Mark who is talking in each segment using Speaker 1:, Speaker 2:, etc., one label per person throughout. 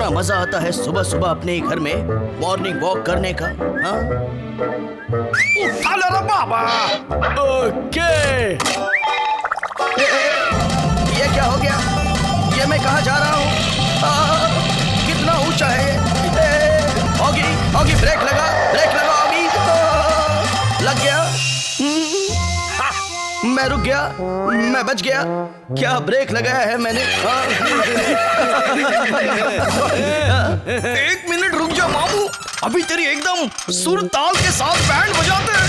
Speaker 1: कितना मजा आता है सुबह सुबह अपने घर में मॉर्निंग वॉक करने का। हाँ?
Speaker 2: उठा ले रे बाबा।
Speaker 1: ओके। ये क्या हो गया? ये मैं कहाँ जा रहा हूँ? कितना ऊंचा है ये? ऑगी ब्रेक लगा ऑगी। लग गया। मैं रुक गया, मैं बच गया। क्या ब्रेक लगाया है मैंने?
Speaker 2: 1 मिनट रुक जा मामू, अभी तेरी एकदम सुर ताल के साथ बैंड बजाते हैं।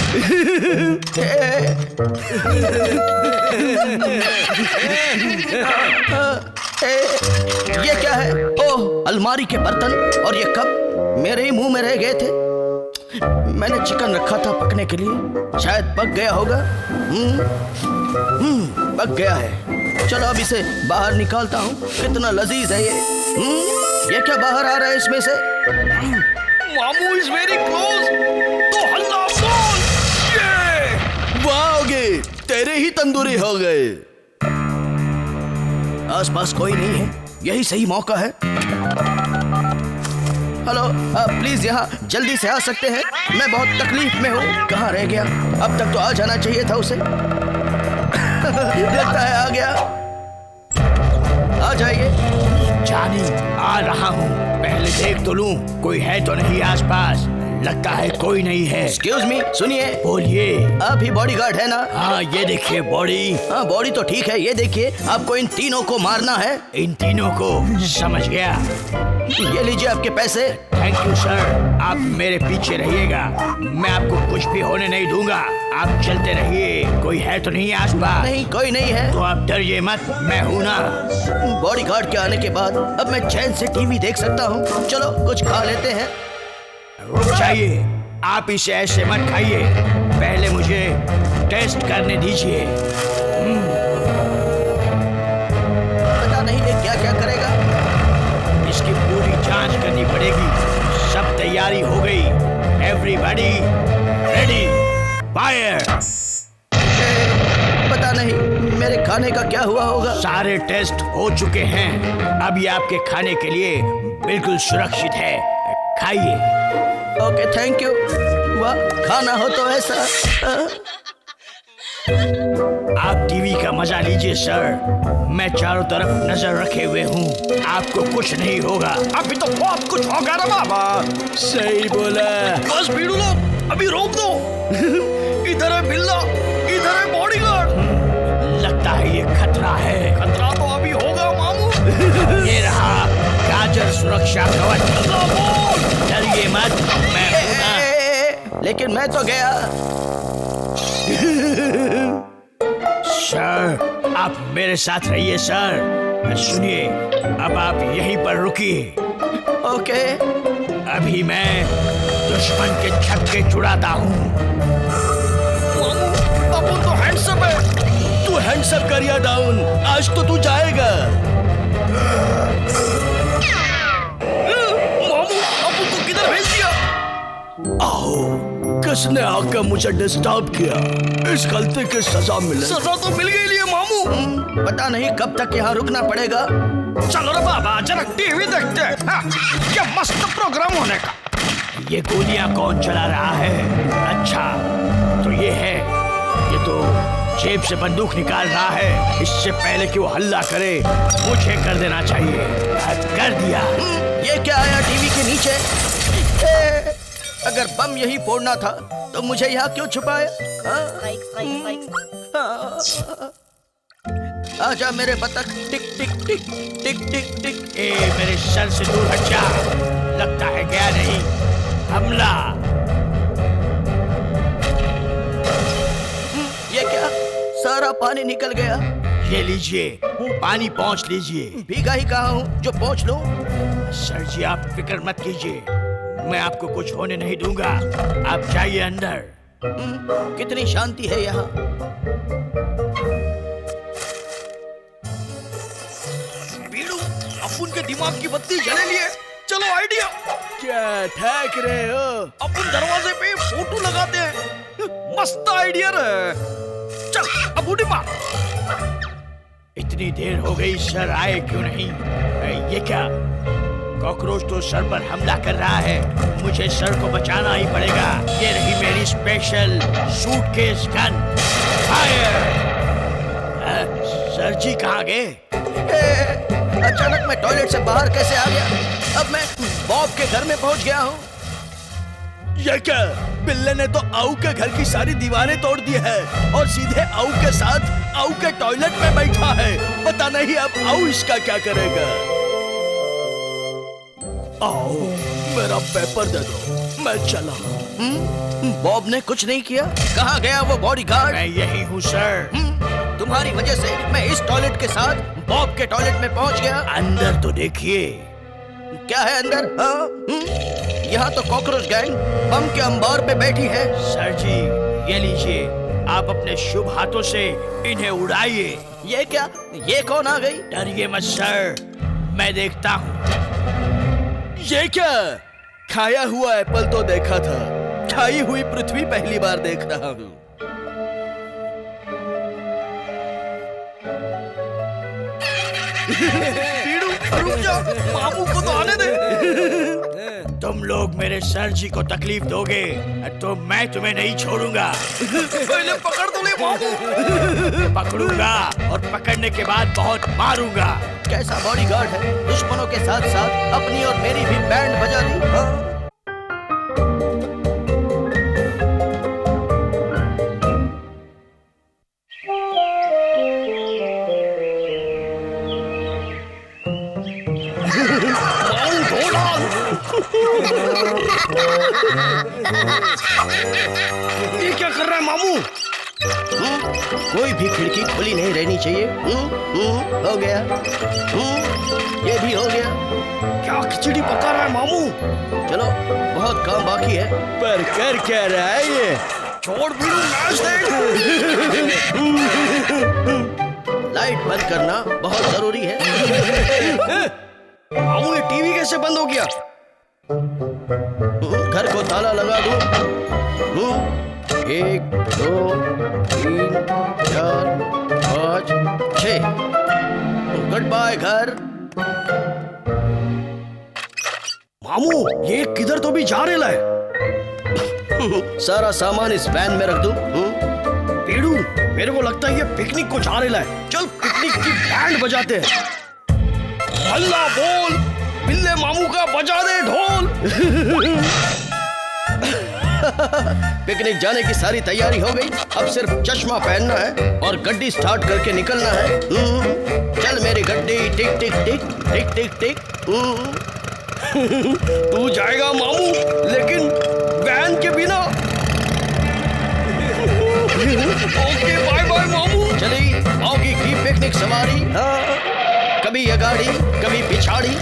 Speaker 1: ये क्या है? ओह, अलमारी के बर्तन। और ये कब मेरे ही मुंह में रह गए थे? मैंने चिकन रखा था पकने के लिए, शायद पक गया होगा। पक गया है। चलो अब इसे बाहर निकालता हूँ। कितना लजीज है ये। ये क्या बाहर आ रहा है इसमें से?
Speaker 2: मामू इज वेरी क्लोज, तो हल्ला बोल। ये
Speaker 1: वाओगे, तेरे ही तंदूरी हो गए। आसपास कोई नहीं है, यही सही मौका है। हेलो, प्लीज यहाँ जल्दी से आ सकते हैं? मैं बहुत तकलीफ में हूँ। कहाँ रह गया? अब तक तो आ जाना चाहिए था उसे। लगता है आ गया। आ जाइए।
Speaker 2: जानी, आ रहा हूँ। पहले देख तो लूं कोई है तो नहीं आसपास। लगता है कोई नहीं है।
Speaker 1: एक्सक्यूज मी, सुनिए।
Speaker 2: बोलिए।
Speaker 1: आप ही बॉडीगार्ड है ना?
Speaker 2: हाँ, ये देखिए बॉडी।
Speaker 1: हाँ, बॉडी तो ठीक है। ये देखिए, आपको इन तीनों को मारना है।
Speaker 2: इन तीनों को? समझ गया।
Speaker 1: ये लीजिए आपके पैसे।
Speaker 2: Thank you sir. आप मेरे पीछे रहिएगा, मैं आपको कुछ भी होने नहीं दूंगा। आप चलते रहिए। कोई है तो नहीं आसपास?
Speaker 1: नहीं, कोई नहीं है।
Speaker 2: तो आप डरिए मत, मैं हूँ ना।
Speaker 1: बॉडीगार्ड के आने के बाद अब मैं चैन से टीवी देख सकता हूँ। चलो कुछ खा लेते हैं।
Speaker 2: रुक जाइए, आप इसे ऐसे मत खाइए, पहले मुझे टेस्ट करने दीजिए।
Speaker 1: पता नहीं ये क्या क्या करेगा।
Speaker 2: इसकी पूरी जांच करनी पड़ेगी। सब तैयारी हो गई। Everybody ready, fire.
Speaker 1: पता नहीं मेरे खाने का क्या हुआ होगा।
Speaker 2: सारे टेस्ट हो चुके हैं, अब ये आपके खाने के लिए बिल्कुल सुरक्षित है। खाइए।
Speaker 1: Okay, thank you. वाह, खाना हो तो ऐसा।
Speaker 2: आप टीवी का मजा लीजिए सर, मैं चारों तरफ नजर रखे हुए हूँ। आपको कुछ नहीं होगा। अभी तो बहुत कुछ होगा ना बाबा।
Speaker 1: सही बोला।
Speaker 2: बस भीड़ू लो, अभी रोक दो। इधर है बिल्ला, इधर है बॉडीगार्ड। लगता है ये खतरा है। खतरा तो अभी होगा मामू। ये रहा गाजर सुरक्षा कवच। डरिए मत, मैं हूं ना।
Speaker 1: लेकिन मैं तो गया।
Speaker 2: सर, आप मेरे साथ रहिए सर। सुनिए, अब आप यहीं पर रुकिए।
Speaker 1: ओके।
Speaker 2: अभी मैं दुश्मन के छक्के छुड़ाता हूँ।
Speaker 1: अपन तो हैंडसम है। तू हैंडसम कर या डाउन, आज तो तू जाएगा।
Speaker 2: मामू, अपन को किधर भेज दिया?
Speaker 1: आओ, किसने आकर मुझे डिस्टर्ब किया? इस गलती की सजा मिले।
Speaker 2: सजा तो मिल गई लिए मामू।
Speaker 1: पता नहीं कब तक यहाँ रुकना पड़ेगा।
Speaker 2: चलो रे बाबा, जरा टीवी देखते हैं। हाँ, क्या मस्त प्रोग्राम होने का। ये गोलियां कौन चला रहा है? अच्छा, तो ये है। ये तो जेब से बंदूक निकाल रहा है। इससे पहले कि वो हल्ला करे, मुझे कर देना चाहिए। कर दिया।
Speaker 1: ये क्या आया टीवी के नीचे? अगर बम यही फोड़ना था तो मुझे यहाँ क्यों छुपाया? आजा मेरे बतख। टिक टिक टिक टिक टिक टिक।
Speaker 2: ए, मेरे सर से दूर हट जा। लगता है गया नहीं। हमला।
Speaker 1: ये क्या? सारा पानी निकल गया।
Speaker 2: ये लीजिए, पानी पहुंच लीजिए।
Speaker 1: भीगा ही कहाँ हूँ जो पहुंच लूं?
Speaker 2: सर जी, आप फिक्र मत कीजिए, मैं आपको कुछ होने नहीं दूंगा। आप जाइए अंदर।
Speaker 1: कितनी शांति है यहाँ।
Speaker 2: बीड़ू, अपन के दिमाग की बत्ती जले लिए। चलो आइडिया।
Speaker 1: क्या ठाक रहे हो?
Speaker 2: अपन दरवाजे पे फोटो लगाते हैं। मस्त आइडिया है। चल अब उठी मार। इतनी देर हो गई, सर आए क्यों नहीं? ये क्या? कॉकरोच तो सर पर हमला कर रहा है, मुझे सर को बचाना ही पड़ेगा। ये रही मेरी special suitcase gun. Fire! Sir ji कहाँ गए?
Speaker 1: अचानक मैं टॉयलेट से बाहर कैसे आ गया? अब मैं बॉब के घर में पहुंच गया हूँ।
Speaker 3: ये क्या? बिल्ले ने तो आऊ के घर की सारी दीवारें तोड़ दी है और सीधे आऊ के साथ आऊ के टॉयलेट में बैठा है। पता नहीं अब आऊ इसका क्या करेगा। आओ, मेरा पेपर दे दो, मैं चला।
Speaker 1: बॉब ने कुछ नहीं किया? कहाँ गया वो बॉडीगार्ड?
Speaker 2: मैं यही हूँ सर।
Speaker 1: तुम्हारी वजह से मैं इस टॉयलेट के साथ बॉब के टॉयलेट में पहुंच गया।
Speaker 2: अंदर तो देखिए।
Speaker 1: क्या है अंदर? यहाँ तो कॉकरोच गैंग बम के अंबार पे बैठी है।
Speaker 2: सर जी, ये लीजिए, आप अपने शुभ हाथों से इन्हें उड़ाइए।
Speaker 1: ये क्या? ये कौन आ गई?
Speaker 2: डरिए मत सर, मैं देखता हूँ।
Speaker 3: ये क्या? खाया हुआ एप्पल तो देखा था, खाई हुई पृथ्वी पहली बार देख रहा हूँ।
Speaker 1: रुक जा, मामू को तो आने दे।
Speaker 2: तुम लोग मेरे सर जी को तकलीफ दोगे तो मैं तुम्हें नहीं छोड़ूंगा।
Speaker 1: पहले पकड़ तो ले मामू।
Speaker 2: पकड़ूंगा और पकड़ने के बाद बहुत मारूंगा।
Speaker 1: कैसा बॉडीगार्ड है, दुश्मनों के साथ साथ अपनी और मेरी भी बैंड बजा दी।
Speaker 2: ये क्या कर रहा है मामू?
Speaker 1: कोई भी खिड़की खुली नहीं रहनी चाहिए। हो गया। ये भी हो गया।
Speaker 2: क्या खिचड़ी पका रहा है मामू?
Speaker 1: चलो, बहुत काम बाकी है।
Speaker 3: पर कर क्या रहा है ये?
Speaker 2: छोड़ बीड़ू, नाच देख।
Speaker 1: लाइट बंद करना बहुत जरूरी है।
Speaker 2: मामू, ये टीवी कैसे बंद हो गया?
Speaker 1: घर को ताला लगा दूं। 1 2 3 4 5 6। गुड बाय घर।
Speaker 2: मामू, ये किधर तो भी जा रहा है।
Speaker 1: सारा सामान इस वैन में रख दूं।
Speaker 2: पेड़ू, मेरे को लगता है ये पिकनिक को जा रहा है। चल पिकनिक की बैंड बजाते हैं। हल्ला बोल, बिल्ले मामू का बजा दे ढोल।
Speaker 1: पिकनिक जाने की सारी तैयारी हो गई। अब सिर्फ चश्मा पहनना है और गड्डी स्टार्ट करके निकलना है। चल मेरी गड्डी, टिक टिक टिक टिक टिक टिक।
Speaker 2: तू जाएगा मामू, लेकिन वैन के बिना। ओके, बाय बाय मामू।
Speaker 1: चली ऑगी की पिकनिक सवारी। कभी ये गाड़ी, कभी पिछाड़ी।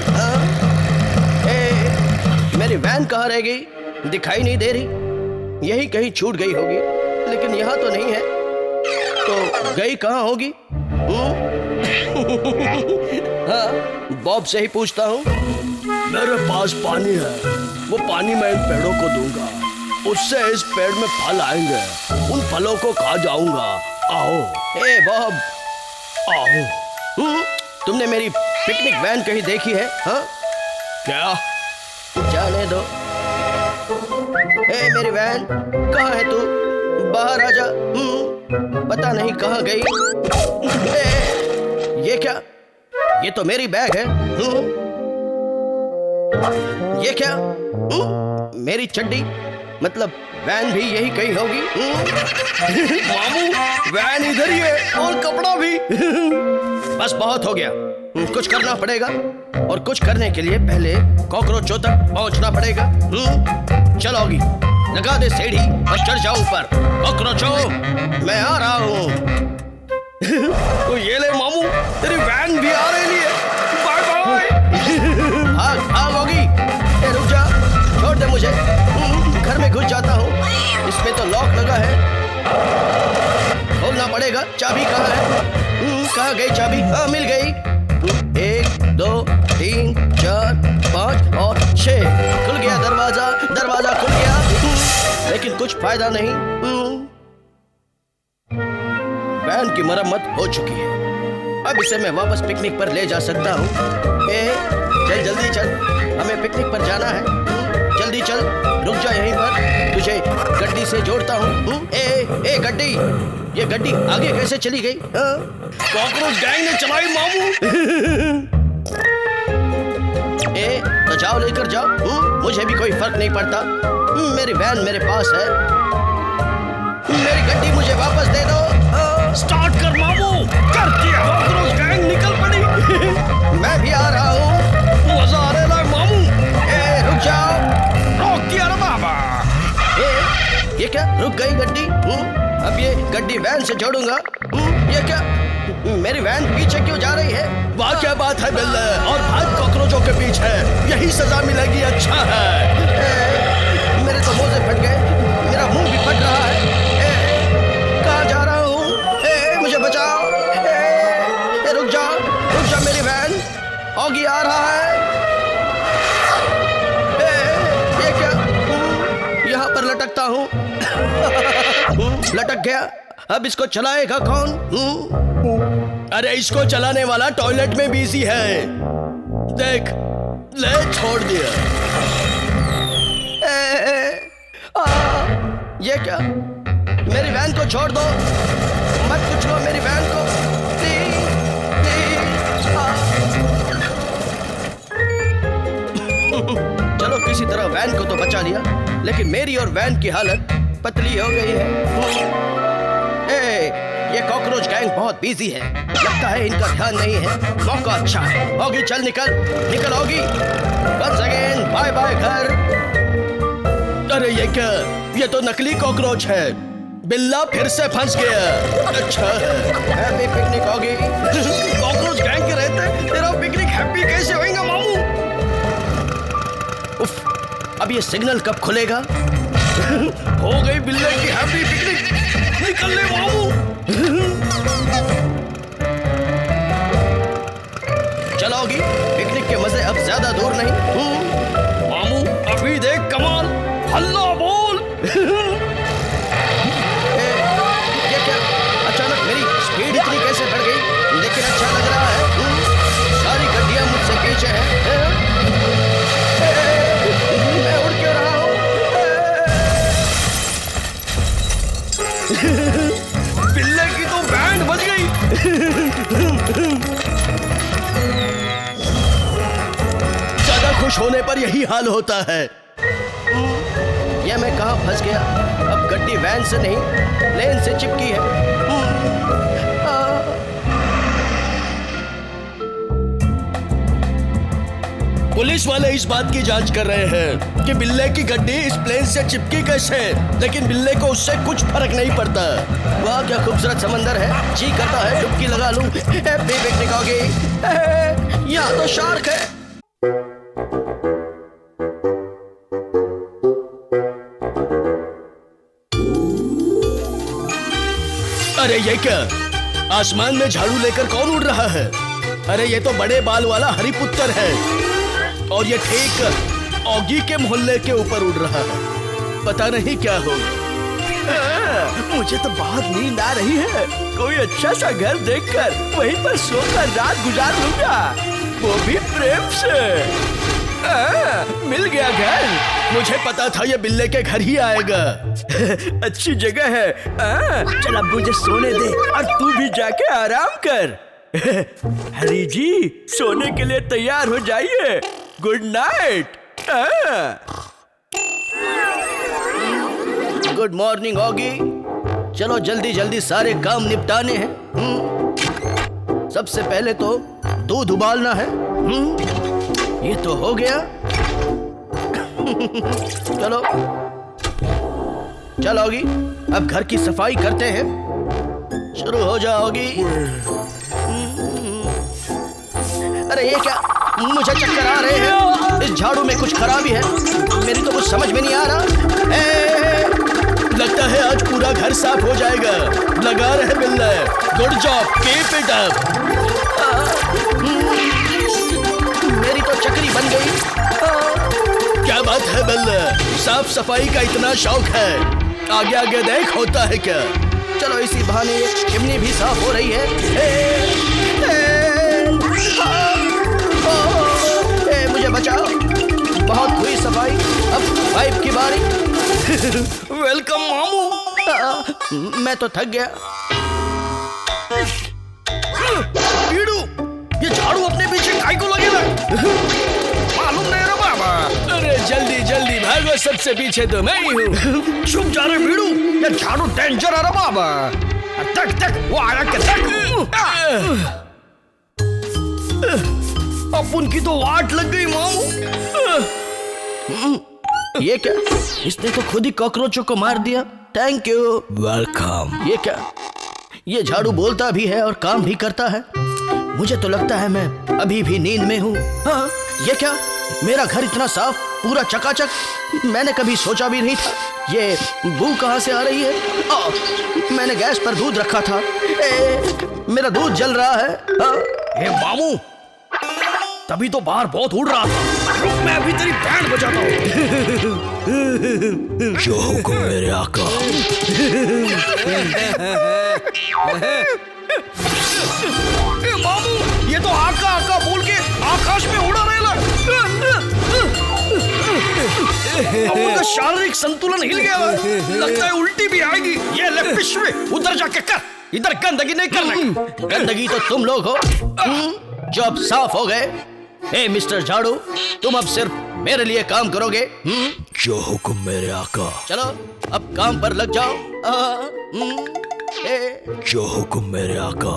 Speaker 1: मेरी वैन कहाँ रह गई? दिखाई नहीं दे रही। यही कहीं छूट गई होगी, लेकिन यहाँ तो नहीं है। तो गई कहाँ होगी? हाँ, बॉब से ही पूछता हूँ।
Speaker 3: मेरे पास पानी है, वो पानी मैं इन पेड़ों को दूंगा, उससे इस पेड़ में फल आएंगे, उन फलों को खा जाऊंगा। आओ।
Speaker 1: ए बॉब,
Speaker 3: आओ।
Speaker 1: तुमने मेरी पिकनिक वैन कहीं देखी है? हाँ?
Speaker 3: क्या?
Speaker 1: जाने दो। ए मेरी वैन, कहाँ है तू? बाहर आजा। पता नहीं कहाँ गई। ये क्या? ये तो मेरी बैग है। ये क्या? मेरी चड्डी, मतलब वैन भी यही कहीं होगी।
Speaker 2: मामू, वैन इधर ही है और कपड़ा भी।
Speaker 1: बस बहुत हो गया। कुछ करना पड़ेगा, और कुछ करने के लिए पहले कॉकरोचों तक पहुंचना पड़ेगा। चलोगी, लगा दे सीढ़ी और चढ़ जाओ ऊपर। कॉकरोचों, मैं आ रहा हूँ।
Speaker 2: तो ये ले मामू, तेरी वैन भी आ रही है। Bye bye.
Speaker 1: भाग भाग होगी। रुक जा, छोड़ दे मुझे। घर में घुस जाता हूँ। इसमें तो लॉक लगा है, खोलना पड़ेगा। चाबी कहाँ है? कहाँ गई चाबी? हाँ, मिल गई। 1 2 3 4 5 और 6। खुल गया दरवाजा। दरवाजा खुल गया, लेकिन कुछ फायदा नहीं। वैन की मरम्मत हो चुकी है। अब इसे मैं वापस पिकनिक पर ले जा सकता हूँ। चल जल्दी चल, हमें पिकनिक पर जाना है। जल्दी चल, रुक जा यहीं पर, तुझे गड्डी से जोड़ता हूँ। ए गड्डी, ये गड्डी आगे कैसे चली गई?
Speaker 3: कॉकरोच गैंग ने चलाई मामू।
Speaker 1: तो जाओ, लेकर जाओ, मुझे भी कोई फर्क नहीं पड़ता। मेरी वैन मेरे पास है, मेरी गड्डी मुझे वापस दे दो।
Speaker 2: स्टार्ट कर मामू, कर दिया। कॉकरोच गैंग निकल पड़ी।
Speaker 1: मैं भी आ रहा हूँ।
Speaker 2: मजा आ रहा है मामू।
Speaker 1: रुक जाओ।
Speaker 2: रोक दिया रे बाबा।
Speaker 1: ये क्या, रुक गई गड्डी? अब ये गड्डी वैन से जोड़ूंगा। ये क्या, मेरी वैन पीछे क्यों जा रही है?
Speaker 3: वाह क्या बात है बिल्ले, और भाग कॉकरोचों के पीछे, यही सजा मिलेगी। अच्छा है।
Speaker 1: मेरे तो मोजे फट गए, मेरा मुंह भी फट रहा है। कहाँ जा रहा हूँ? मुझे बचाओ। रुक जा मेरी वैन, ऑगी आ रहा है। ये क्या, यहाँ पर लटकता हूँ। लटक गया, अब इसको चलाएगा कौन?
Speaker 3: अरे इसको चलाने वाला टॉयलेट में बिजी है, देख, ले छोड़ दिया।
Speaker 1: ये क्या, मेरी वैन को छोड़ दो, मत कुछ लो मेरी वैन को। चलो किसी तरह वैन को तो बचा लिया, लेकिन मेरी और वैन की हालत पतली हो गई है। ये कॉकरोच गैंग बहुत बिजी है, लगता है इनका ध्यान नहीं है। मौका अच्छा है। ऑगी चल, निकल Oggy. Once again bye bye घर।
Speaker 3: अरे ये क्या, ये तो नकली कॉकरोच है। बिल्ला फिर से फंस गया। अच्छा
Speaker 1: happy picnic Oggy.
Speaker 2: Cockroach gang के रहते तेरा पिकनिक हैप्पी कैसे होएगा मामू?
Speaker 1: उफ, अब ये सिग्नल कब खुलेगा?
Speaker 2: हो गई बिल्ले की हैप्पी पिकनिक। निकल ले मामू।
Speaker 1: चलोगी, पिकनिक के मजे अब ज्यादा दूर नहीं।
Speaker 2: मामू अभी देख कमाल, हल्ला बोल।
Speaker 1: ये क्या, अचानक मेरी स्पीड इतनी कैसे बढ़ गई? लेकिन अच्छा लग रहा है। सारी गड्डियां मुझसे पीछे हैं। मैं उड़ क्यों रहा हूँ?
Speaker 2: बिल्ले की तो बैंड बज गई।
Speaker 3: ज्यादा खुश होने पर यही हाल होता है।
Speaker 1: ये मैं कहाँ फंस गया? अब गड्डी वैन से नहीं, प्लेन से चिपकी है।
Speaker 3: पुलिस वाले इस बात की जांच कर रहे हैं कि बिल्ले की गड्डी इस प्लेन से चिपकी कैसे, लेकिन बिल्ले को उससे कुछ फर्क नहीं पड़ता।
Speaker 1: वाह क्या खूबसूरत समंदर है, जी करता है डुबकी लगा लूं। Happy picnic Oggy. यहाँ तो शार्क है।
Speaker 3: अरे ये क्या, आसमान में झाड़ू लेकर कौन उड़ रहा है? अरे ये तो बड़े बाल वाला हरिपुत्र है, और ये ठीक ऑगी के मोहल्ले के ऊपर उड़ रहा है। पता नहीं क्या होगा।
Speaker 1: मुझे तो बहुत नींद आ रही है। कोई अच्छा सा घर देखकर वहीं पर सोकर रात गुजार लूंगा, वो भी प्रेम से। मिल गया घर।
Speaker 3: मुझे पता था ये बिल्ले के घर ही आएगा।
Speaker 1: अच्छी जगह है। चल अब मुझे सोने दे और तू भी जाके आराम कर। हरी जी, सोने के लिए तैयार हो जाइए। Good night. Good morning Oggy. चलो जल्दी जल्दी सारे काम निपटाने हैं। सबसे पहले तो दूध उबालना है। ये तो हो गया। चलो ऑगी, अब घर की सफाई करते हैं। शुरू हो जाओगी। अरे ये क्या, मुझे चक्कर आ रहे हैं। इस झाड़ू में कुछ खराबी है, मेरी तो कुछ समझ में नहीं आ रहा।
Speaker 3: लगता है आज पूरा घर साफ हो जाएगा। लगा रहे बिल्ले। Good job, keep it up.
Speaker 1: मेरी तो चक्री बन गई।
Speaker 3: क्या बात है बिल्ले, साफ सफाई का इतना शौक है। आगे आगे देख, होता है क्या।
Speaker 1: चलो इसी बहाने चिमनी भी साफ हो रही है। मुझे बचाओ, बहुत हुई सफाई, अब पाइप की बारी।
Speaker 2: वेलकम मामू।
Speaker 1: मैं तो थक गया।
Speaker 2: बीड़ू, ये झाड़ू अपने पीछे काहे को लगेगा? मालूम नहीं रे बाबा।
Speaker 3: अरे जल्दी जल्दी भागो, सबसे पीछे तो मैं ही हूँ।
Speaker 2: चुप जा रे बीड़ू, ये झाड़ू डेंजर है रे बाबा। तक तक वो आया के तक। अपन की तो वाट लग गई मामू।
Speaker 1: ये क्या? इसने तो खुद ही कॉकरोचों को मार दिया। Thank you.
Speaker 3: वेलकम।
Speaker 1: ये क्या? ये झाड़ू बोलता भी है और काम भी करता है। मुझे तो लगता है मैं अभी भी नींद में हूँ। हाँ, ये क्या? मेरा घर इतना साफ, पूरा चकाचक, मैंने कभी सोचा भी नहीं था। ये बू कहाँ से आ रही है? मैंने गैस पर दूध रखा था। मेरा दूध जल रहा है।
Speaker 2: ए मामू, तभी तो बाहर बहुत उड़ रहा था। रुक, मैं अभी तेरी बैंड बजाता हूँ।
Speaker 3: जो हुक्म मेरे आका।
Speaker 2: ए मामू, ये तो आका आका बोल के आकाश में उड़ा रहेला। अपन का शारीरिक संतुलन हिल गया। लगता है उल्टी भी आएगी। ये ले पिशवे, उधर जाके कर। इधर गंदगी नहीं करना।
Speaker 1: गंदगी तो तुम लोग हो जो अब साफ हो गए। हे मिस्टर झाड़ू, तुम अब सिर्फ मेरे लिए काम करोगे।
Speaker 3: जो हुक्म मेरे आका।
Speaker 1: चलो अब काम पर लग जाओ।
Speaker 3: जो हुक्म मेरे आका।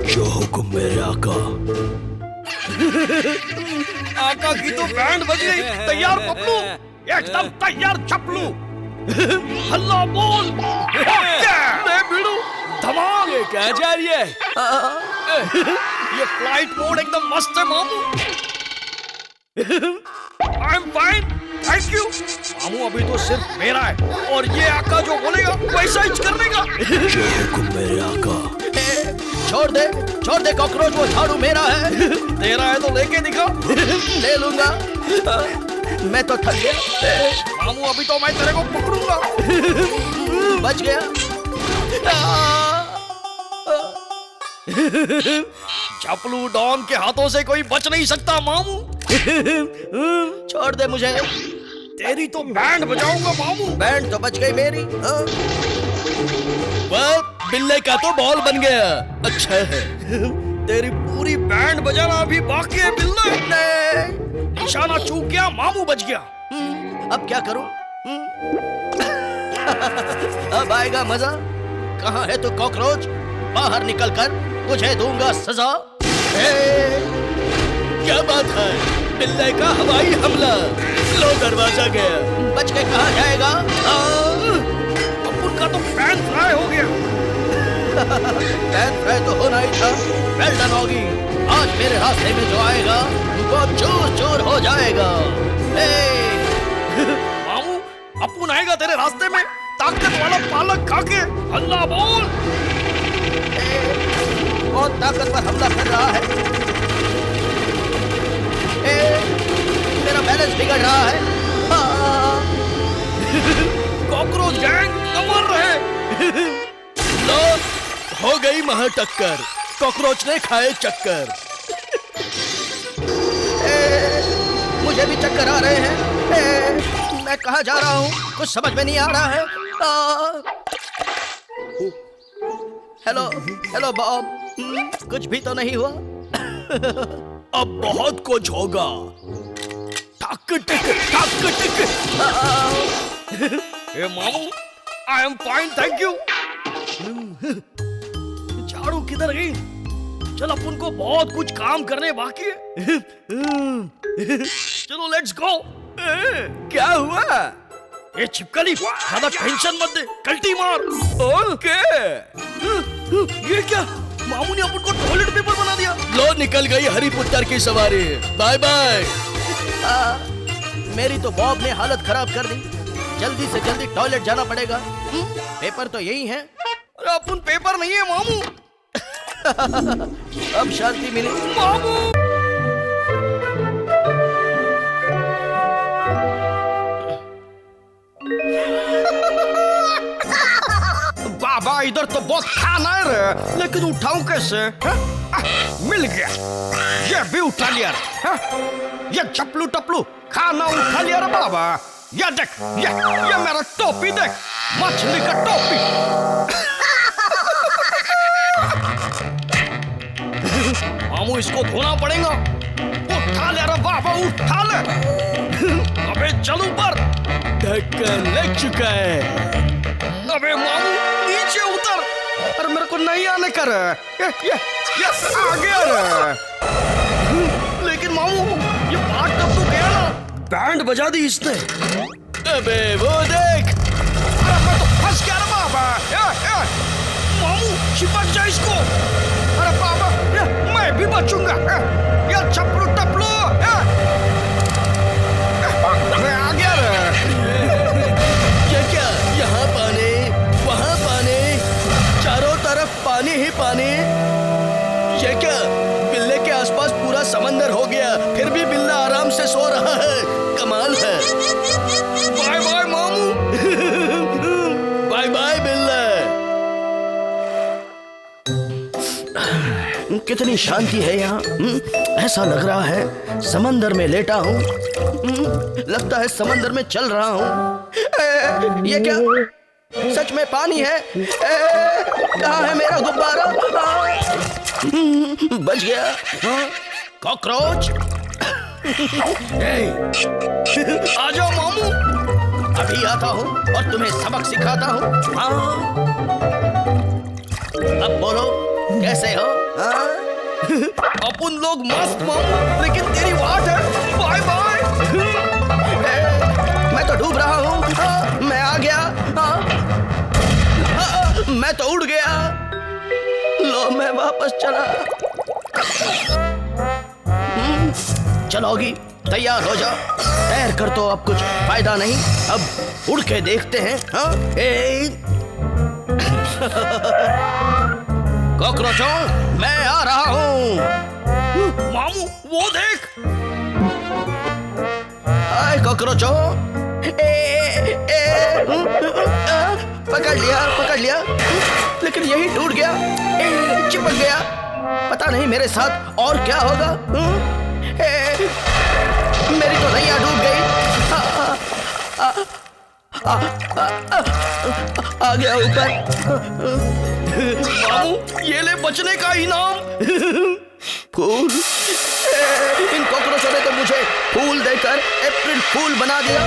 Speaker 3: जो हुक्म मेरे आका।
Speaker 2: आका की तो बैंड बज गई। तैयार पपलू? एकदम तैयार चपलू। हल्ला बोल। ले बीड़ू, धमाल।
Speaker 3: ये क्या जा रही है?
Speaker 2: ये फ्लाइट मोड एकदम मस्त है मामू। I am fine, thank you. मामू अभी तो सिर्फ मेरा है और ये आका जो बोलेगा वैसा ही करने का।
Speaker 3: जो हुक्म मेरे आका।
Speaker 1: छोड़ दे कॉकरोच, वो झाड़ू मेरा है।
Speaker 2: तेरा है तो लेके दिखा।
Speaker 1: ले लूंगा। मैं तो थक गया।
Speaker 2: मामू अभी तो मैं तेरे को पकड़ूंगा।
Speaker 1: बच गया।
Speaker 2: चपलू डॉन के हाथों से कोई बच नहीं सकता मामू।
Speaker 1: छोड़ दे मुझे।
Speaker 2: तेरी तो बैंड बजाऊंगा मामू।
Speaker 1: बैंड तो बच गई मेरी।
Speaker 3: वाह, बिल्ले का तो बॉल बन गया। अच्छा है।
Speaker 2: तेरी पूरी बैंड बजाना अभी बाकी है बिल्ले। निशाना चूक गया, मामू बच गया।
Speaker 1: अब क्या करूं? अब आएगा मजा। कहाँ है तू कॉकरोच? बाहर निकल कर तुझे दूंगा सजा।
Speaker 3: क्या बात है? बिल्ले का हवाई हमला। लो दरवाजा गया।
Speaker 1: बच के कहाँ जाएगा?
Speaker 2: अपन का तो पैन फ्राई हो गया।
Speaker 1: पैन फ्राई तो होना ही था। वेल डन होगी। आज मेरे रास्ते में जो आएगा वो चूर चूर हो जाएगा।
Speaker 2: मामू, अपन आएगा तेरे रास्ते में ताकत वाला पालक खा के। हल्ला बोल।
Speaker 1: बहुत ताकतवर हमला कर रहा है। मेरा बैलेंस बिगड़ रहा है।
Speaker 2: कॉकरोच गैंग अमर रहे।
Speaker 3: लो, हो गई महा टक्कर। कॉकरोच ने खाए चक्कर।
Speaker 1: मुझे भी चक्कर आ रहे हैं। मैं कहाँ जा रहा हूँ कुछ समझ में नहीं आ रहा है। Hello Bob. कुछ भी तो नहीं हुआ।
Speaker 3: अब बहुत कुछ होगा। टक टिक टक टिक।
Speaker 2: ए मामू, I am fine, thank you. झाड़ू किधर गई? चल, अपन को बहुत कुछ काम करने बाकी है। चलो लेट्स गो।
Speaker 3: क्या हुआ?
Speaker 2: ये छिपकली, ज्यादा टेंशन मत दे, कल्टी मार।
Speaker 3: ओके।
Speaker 2: ये क्या? मामू ने अपन को टॉयलेट पेपर बना दिया।
Speaker 3: लो, निकल गई हरी पुत्तर की सवारी। Bye bye.
Speaker 1: मेरी तो बॉब ने हालत खराब कर दी। जल्दी से जल्दी टॉयलेट जाना पड़ेगा। पेपर तो यही है।
Speaker 2: अरे अपन पेपर नहीं है मामू।
Speaker 1: अब शांति मिली।
Speaker 2: मामू, बाबा इधर तो बहुत खाना है रे, लेकिन उठाऊं कैसे? मिल गया, ये भी उठा लिया रे। ये चपलू टपलू खाना उठा लिया रे बाबा। ये देख, ये मेरा टोपी देख, मछली का टोपी। मामू इसको धोना पड़ेगा। उठा ले रे बाबा, उठा ले। अबे चल ऊपर,
Speaker 3: ढक्कन लग चुका है।
Speaker 2: अबे मामू नीचे उतर। अरे मेरे को नहीं आने कर। ये आ गया रे। लेकिन मामू ये बात तब तो गया ना, बैंड बजा दी इसने।
Speaker 3: अबे वो देख,
Speaker 2: अरे मैं तो फंस गया रे बाबा। मामू चिपक जा इसको। अरे बाबा मैं भी बचूंगा। ये चपलू टपलू, मैं आ गया रे।
Speaker 3: क्या यहाँ पानी, वहाँ पानी, चारों तरफ पानी ही पानी। ये क्या, बिल्ले के आसपास पूरा समंदर हो गया, फिर भी बिल्ला आराम से सो रहा है। कमाल है।
Speaker 2: बाय बाय मामू।
Speaker 3: बाय बाय बिल्ला।
Speaker 1: कितनी शांति है यहाँ। ऐसा लग रहा है समंदर में लेटा हूँ। लगता है समंदर में चल रहा हूँ। ये क्या, सच में पानी है? कहाँ है मेरा गुब्बारा? बच गया। कॉकरोच,
Speaker 2: आ जाओ मामू।
Speaker 1: अभी आता हूँ और तुम्हें सबक सिखाता हूँ। अब बोलो कैसे हो?
Speaker 2: अपन लोग मस्त मामू, लेकिन तेरी वाट है। Bye bye.
Speaker 1: मैं तो डूब रहा हूँ। मैं आ गया। मैं तो उड़ गया। लो मैं वापस चला। चलोगी, तैयार हो जाओ। तैर कर तो अब कुछ फायदा नहीं, अब उड़ के देखते हैं। कॉकरोचों, मैं आ रहा हूँ।
Speaker 2: मामू वो देख।
Speaker 1: हाय कॉकरोचों। पकड़ लिया, लेकिन यही टूट गया। चिपक गया। पता नहीं मेरे साथ और क्या होगा। मेरी तो नैया डूब गई। आ गया ऊपर।
Speaker 2: मामू ये ले बचने का इनाम।
Speaker 1: फूल। इन कॉकरोचों ने तो मुझे फूल देकर अप्रैल फूल बना दिया।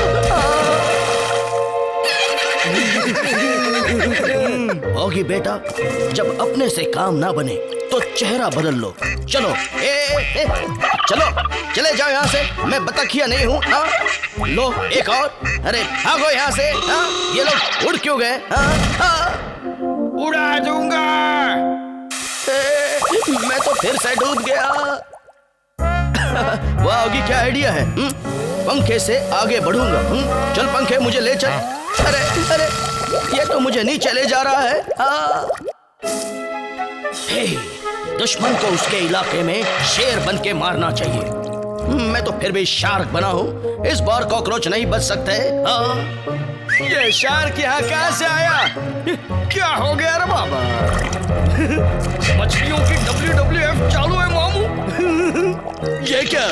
Speaker 1: होगी बेटा, जब अपने से काम ना बने तो चेहरा बदल लो। चलो चलो, चले जाओ यहाँ से। मैं बतखिया नहीं हूँ। लो एक और। अरे भागो यहाँ से। ये लोग उड़ क्यों गए?
Speaker 2: उड़ा दूंगा।
Speaker 1: मैं तो फिर से डूब गया। वाह होगी, क्या आइडिया है। पंखे से आगे बढ़ूंगा। चल पंखे, मुझे ले चल। अरे ये तो मुझे नीचे ले जा रहा है। दुश्मन को उसके इलाके में शेर बन के मारना चाहिए। मैं तो फिर भी शार्क बना हूँ। इस बार कॉकरोच नहीं बच सकते।
Speaker 2: ये शार्क यहाँ कहाँ से आया? क्या हो गया रे बाबा? मछलियों की WWF चालू है मामू।
Speaker 3: ये क्या,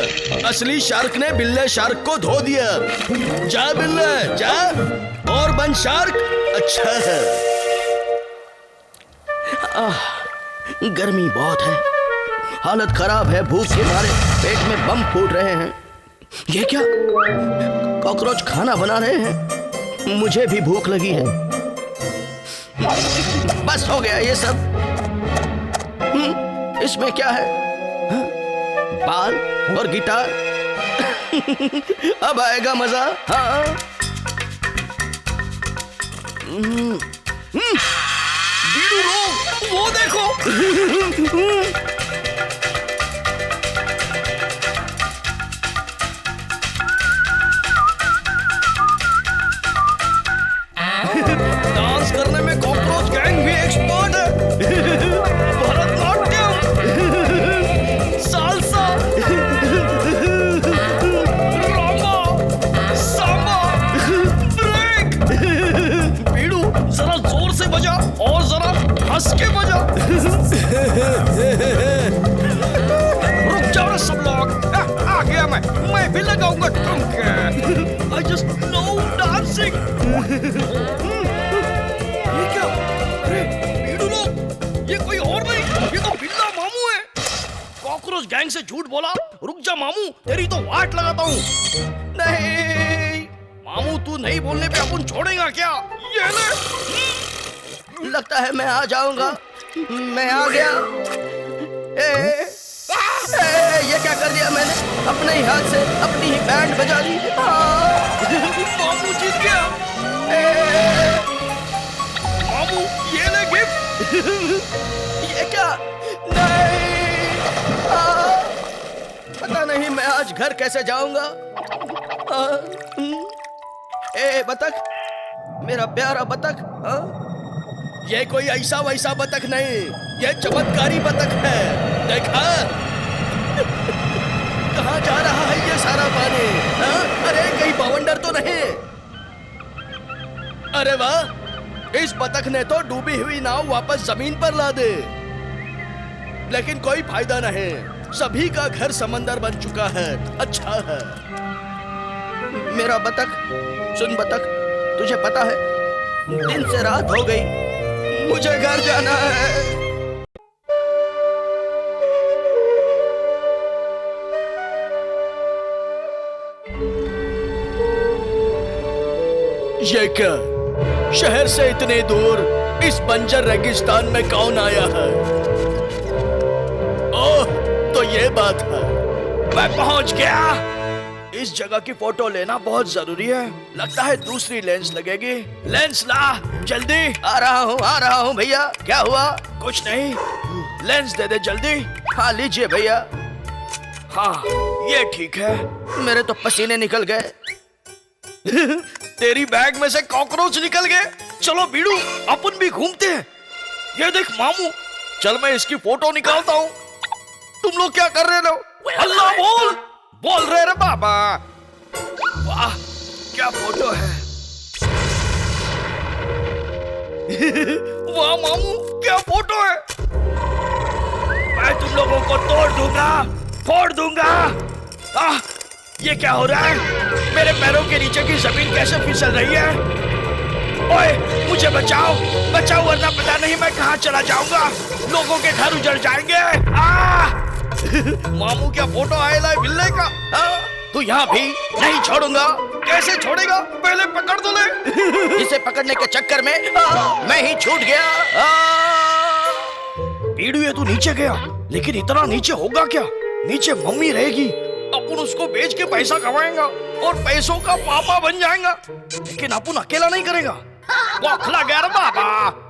Speaker 3: असली शार्क ने बिल्ले शार्क को धो दिया। जा बिल्ले जा, और बन शार्क। अच्छा है।
Speaker 1: गर्मी बहुत है, हालत खराब है। भूख के मारे पेट में बम फूट रहे हैं। ये क्या, कॉकरोच खाना बना रहे हैं। मुझे भी भूख लगी है। बस हो गया ये सब। इसमें क्या है? बाल और गिटार। अब आएगा मजा। हाँ।
Speaker 2: बीड़ू रोक, वो देखो। डांस करने में कॉकरोच गैंग भी एक्सपर्ट है। भरतनाट्यम, सालसा, रामा, सांबा, ब्रेक। बीड़ू जरा जोर से बजा और जरा इसके बजा। रुक जाओ रे सब लोग, आ गया मैं भी लगाऊंगा ठुमके। I just love dancing। ये क्या? अरे भीड़ू लोग, ये कोई और नहीं, ये तो बिल्ला मामू है। कॉकरोच गैंग से झूठ बोला। रुक जा मामू, तेरी तो वाट लगाता हूँ। नहीं मामू, तू नहीं बोलने पे अपन छोड़ेगा क्या? ये ले।
Speaker 1: लगता है मैं आ जाऊंगा। मैं आ गया। ये क्या कर दिया मैंने? अपने ही हाथ से अपनी ही बैंड बजा दी।
Speaker 2: मामू जीत गया। मामू ये ले गिफ्ट।
Speaker 1: ये क्या? नहीं। पता नहीं मैं आज घर कैसे जाऊंगा। बतख, मेरा प्यारा बतख।
Speaker 3: ये कोई ऐसा वैसा बतख नहीं, ये चमत्कारी बतख है। देखा कहाँ जा रहा है ये सारा पानी? अरे कहीं बवंडर तो नहीं? अरे वाह, इस बतख ने तो डूबी हुई नाव वापस जमीन पर ला दे। लेकिन कोई फायदा नहीं, सभी का घर समंदर बन चुका है। अच्छा है।
Speaker 1: मेरा बतख, सुन बतख, तुझे पता है दिन से रात हो गई, मुझे घर जाना है।
Speaker 3: ये क्या? शहर से इतने दूर इस बंजर रेगिस्तान में कौन आया है? ओह, तो ये बात है।
Speaker 2: मैं पहुंच गया।
Speaker 3: इस जगह की फोटो लेना बहुत जरूरी है। लगता है दूसरी लेंस लगेगी। लेंस ला जल्दी।
Speaker 1: आ रहा हूँ भैया। क्या हुआ?
Speaker 3: कुछ नहीं, लेंस दे दे जल्दी।
Speaker 1: हाँ लीजिए भैया।
Speaker 3: हाँ ये ठीक है।
Speaker 1: मेरे तो पसीने निकल गए।
Speaker 2: तेरी बैग में से कॉकरोच निकल गए। चलो बीड़ू, अपन भी घूमते हैं। ये देख मामू, चल मैं इसकी फोटो निकालता हूँ। तुम लोग क्या कर रहे हो? अल्लाह बोल रहे रे बाबा। वाह क्या फोटो है। वाह मामू क्या फोटो है। मैं तुम लोगों को तोड़ दूंगा, फोड़ दूंगा। ये क्या हो रहा है? मेरे पैरों के नीचे की जमीन कैसे फिसल रही है? ओए मुझे बचाओ, बचाओ वरना पता नहीं मैं कहां चला जाऊंगा। लोगों के घर उजड़ जाएंगे। मामू क्या फोटो आएला है बिल्ले का।
Speaker 1: तू यहाँ भी नहीं छोड़ूंगा।
Speaker 2: कैसे छोड़ेगा? पहले पकड़ तो ले।
Speaker 1: इसे पकड़ने के चक्कर में मैं ही छूट गया।
Speaker 2: पीड़ू ये तू नीचे गया, लेकिन इतना नीचे होगा क्या? नीचे मम्मी रहेगी, अपन उसको बेच के पैसा कमाएगा और पैसों का पापा बन जाएगा। लेकिन अपन अकेला नहीं करेगा। बौखला गया रे बाबा।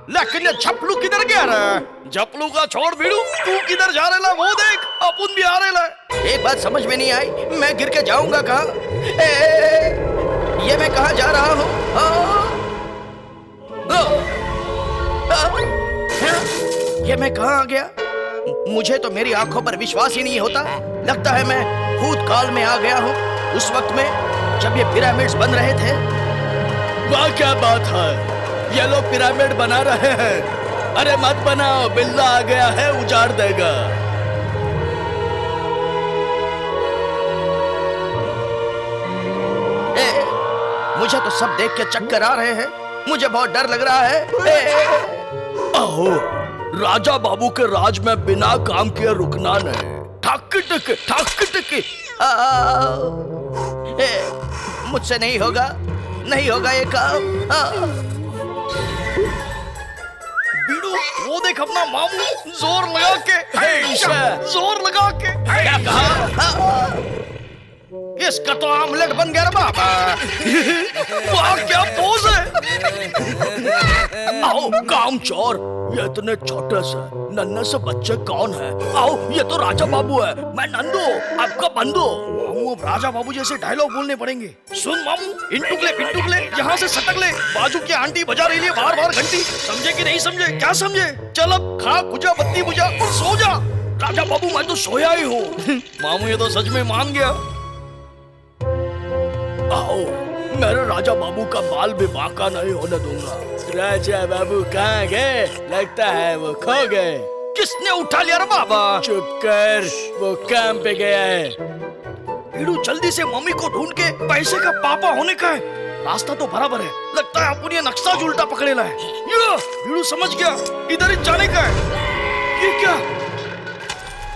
Speaker 2: लेकिन ये झपलू किधर गया रे? झपलू का छोड़ बीड़ू, तू किधर जा रहे ला वो देख, अपन भी आ रहे ला।
Speaker 1: एक बात समझ में नहीं आई, मैं गिर के जाऊंगा कहाँ? ये मैं कहाँ जा रहा हूँ? ये मैं कहाँ आ गया? मुझे तो मेरी आंखों पर विश्वास ही नहीं होता। लगता है मैं भूतकाल में आ गया हूँ, उस वक्त में जब ये पिरामिड्स बन रहे थे।
Speaker 3: वाह क्या बात है, ये लोग पिरामिड बना रहे हैं। अरे मत बनाओ, बिल्ला आ गया है, उजाड़ देगा।
Speaker 1: मुझे तो सब देख के चक्कर आ रहे हैं। मुझे बहुत डर लग रहा है।
Speaker 3: ओह, राजा बाबू के राज में बिना काम किए रुकना नहीं। ठक टक।
Speaker 1: मुझसे नहीं होगा, नहीं होगा ये काम।
Speaker 2: बीड़ू वो देख अपना मामू जोर लगा के, जोर लगा के।
Speaker 3: क्या कहा?
Speaker 1: इसका तो आमलेट बन गया बाबा।
Speaker 2: वाह क्या पोज है।
Speaker 3: आओ काम चोर, ये इतने छोटे से नन्हे से बच्चे कौन है? आओ, ये तो राजा बाबू है, मैं नंदू, आपका बंधु।
Speaker 2: मामू अब राजा बाबू जैसे डायलॉग बोलने पड़ेंगे। सुन मामू, इंटुकले पिंटुकले यहाँ से सटक ले। बाजू की आंटी बजा रही है बार बार घंटी। समझे कि नहीं समझे? क्या समझे? चल अब खा बुझा, बत्ती बुझा और सो जा। राजा बाबू मैं तो सोया ही हूँ। मामू ये तो सच में मान गया।
Speaker 3: आओ, मेरे राजा बाबू का बाल भी बांका नहीं होने दूंगा। राजा बाबू कहाँ गए? लगता है वो खो गए।
Speaker 2: किसने उठा लिया रे बाबा?
Speaker 3: चुप कर, वो काम पे गया है।
Speaker 2: भीड़ू जल्दी से मम्मी को ढूंढ के पैसे का पापा होने का है। रास्ता तो बराबर है, लगता है अपन ये नक्शा उल्टा पकड़ेला है। ये भीड़ू समझ गया, इधर ही जाने का है। ये क्या?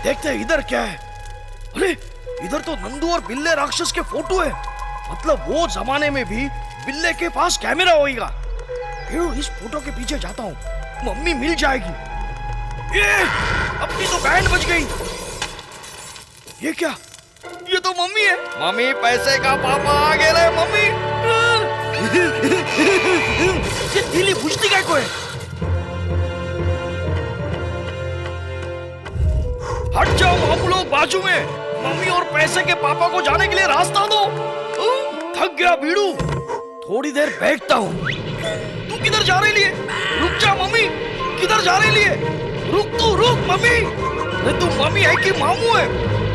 Speaker 2: देखते हैं इधर क्या है। अरे इधर तो नंदू और बिल्ले राक्षस के फोटो है। मतलब वो जमाने में भी बिल्ले के पास कैमरा होगा। भीड़ू इस फोटो के पीछे जाता हूँ, मम्मी मिल जाएगी। ये अपनी तो बैंड बज गई। ये क्या? ये तो मम्मी है। मम्मी पैसे का पापा आ गए रे मम्मी। ये दिली बुझती क्या कोई? हट जाओ हम लोग बाजू में। मम्मी और पैसे के पापा को जाने के लिए रास्ता दो। थक गया भीड़ू, थोड़ी देर बैठता हूँ। तू किधर जा रही लिए? रुक जा मम्मी, किधर जा रही लिए? रुक तू रुक मम्मी। तू मम्मी है कि मामू है?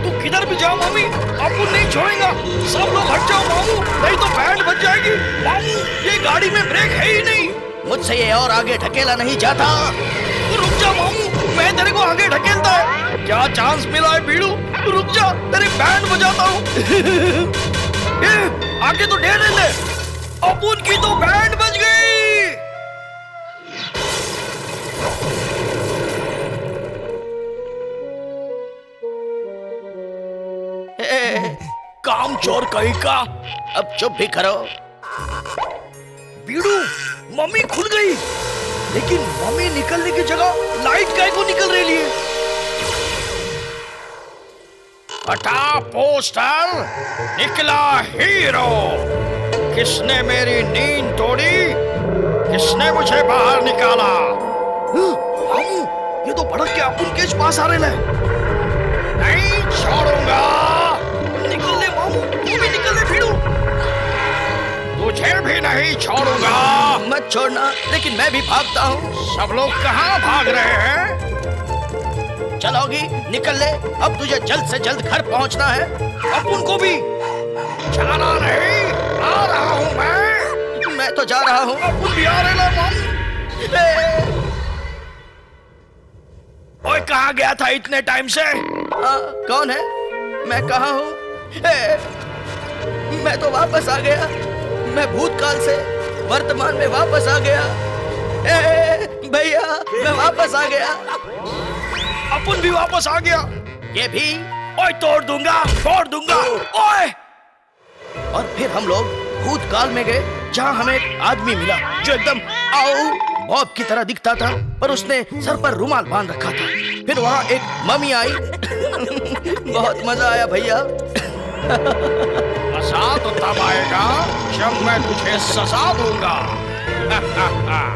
Speaker 2: तू किधर भी जाओ मम्मी, आपको नहीं छोड़ेगा। सब लोग हट जाओ मामू, नहीं तो बैंड बज जाएगी। मामू ये गाड़ी में ब्रेक है ही नहीं।
Speaker 1: मुझसे ये और आगे ढकेला नहीं जाता।
Speaker 2: तू रुक जा मामू, मैं तेरे को आगे ढकेलता है। क्या चांस मिला है भीड़ू, रुक जा, तेरी बैंड बजाता हूँ। आगे तो ढेर ले, अपुन की तो बैंड बज गई।
Speaker 3: काम चोर कहीं का।
Speaker 1: अब चुप भी करो।
Speaker 2: भीड़ू मम्मी खुल गई, लेकिन मम्मी निकलने की जगह लाइट काय को निकल रही है। हटा पोस्टर, निकला हीरो। किसने मेरी नींद तोड़ी? किसने मुझे बाहर निकाला? मामू ये तो भड़क के अपुन के पास आ रहे हैं। नहीं छोड़ूंगा। निकल ले मामू, तू भी निकल ले भीड़ू। तुझे भी नहीं छोड़ूंगा।
Speaker 1: मत छोड़ना, लेकिन मैं भी भागता हूँ।
Speaker 2: सब लोग कहाँ भाग रहे हैं?
Speaker 1: चलोगी, निकल ले। अब तुझे जल्द से जल्द घर पहुँचना है।
Speaker 2: अब उनको भी जाना नहीं, आ रहा हूँ
Speaker 1: मैं तो जा रहा हूँ।
Speaker 2: अब भी आ रहे मामू। ओए कहाँ गया था इतने टाइम से?
Speaker 1: कौन है? मैं कहाँ हूँ? मैं तो वापस आ गया। मैं भूतकाल से वर्तमान में वापस आ गया। भैया मैं वापस आ गया।
Speaker 2: अपन भी वापस आ गया।
Speaker 1: ये भी।
Speaker 2: ओए तोड़ दूंगा, फोड़ दूंगा। ओए!
Speaker 1: और फिर हम लोग भूतकाल में गए, जहाँ हमें एक आदमी मिला जो एकदम बॉब की तरह दिखता था, पर उसने सर पर रुमाल बांध रखा था। फिर वहाँ एक मम्मी आई। बहुत मजा आया भैया।
Speaker 2: मजा तो तब आएगा जब मैं तुझे सजा दूंगा।